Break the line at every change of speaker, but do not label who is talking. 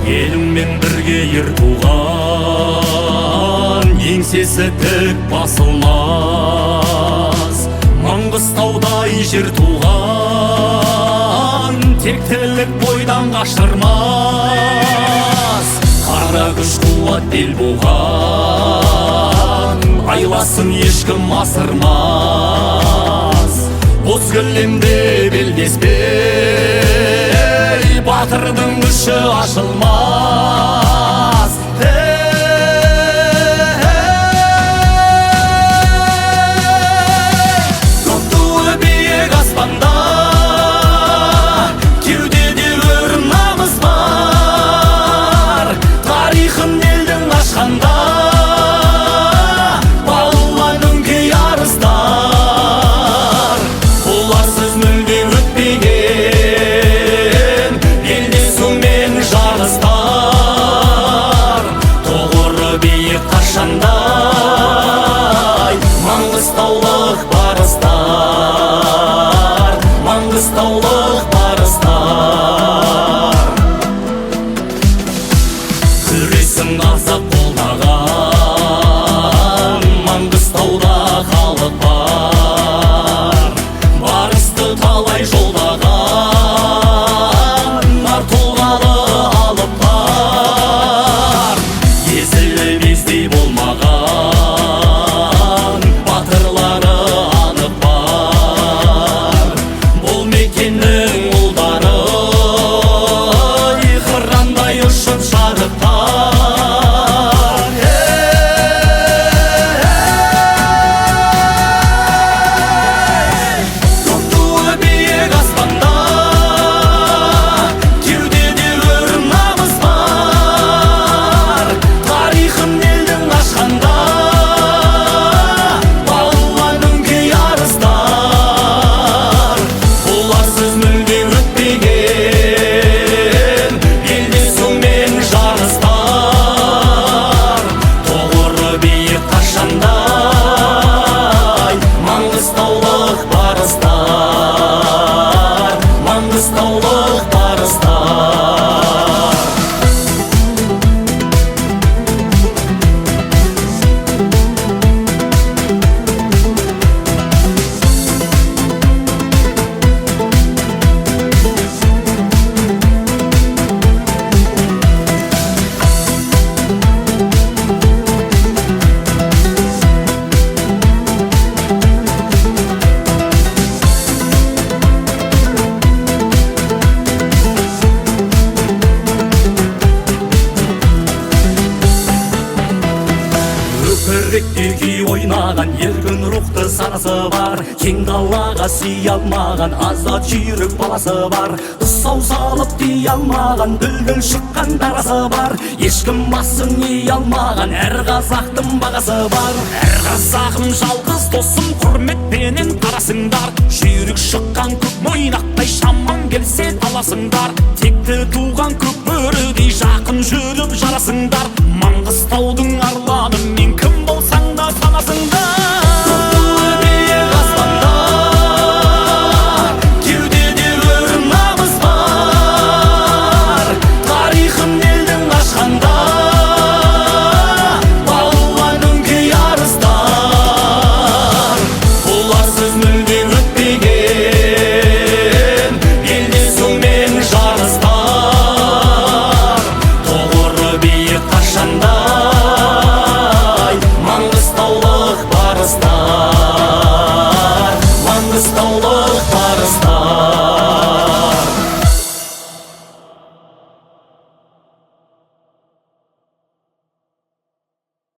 Еліңмен бірге ер туған, еңсесі тік басылмаз. Маңғыстаудай жер туған, тектілік бойдан қашырмас. Қара күш қуат ел буған, айласын ешкім асырмас. Боз кілемде белдеспей, батырдың күші ашылмас. Көк туы биік аспанда, кеудеде өр намыс бар. Тарихын елдің ашқанда, балуан өңкей арыстар. Оларсыз мүлде өтпеген белдесу мен жарыстар. Тұғыры биік қашандай, маңғыстаулық барыстар, маңғыстаулық барыстар. Күресін азап қолдаған, Маңғыстауда халық бар. Барысты талай жолдаған, нар тұлғалы алып бар. Есілі бездей болмаған, батырлары анық бар. Бұл мекеннің ұлдары қырандай ұшып шарықтар. Көк туы биік аспанда, кеудеде өр намыс бар. Тарихын елдің ашқанда, балуан өңкей арыстар. Оларсыз мүлде өтпеген белдесу мен жарыстар. Тұғыры биік қашандай, маңғыстаулық барыстар, маңғыстаулық барыстар. Көкіректе күй ойнаған, еркін рухты санасы бар. Кең далаға сүй алмаған, азат жүйрік баласы бар. Тұсау салып дей алмаған, бүлбүл шыққан дарасы бар. Ешкім басын ей алмаған, әр қазақтың бағасы бар. Әр қазағым жалғыз досым, құрметпенен қарасыңдар. Жүйрік шыққан көк мойнақтай, шаман келсе таласыңдар. Текті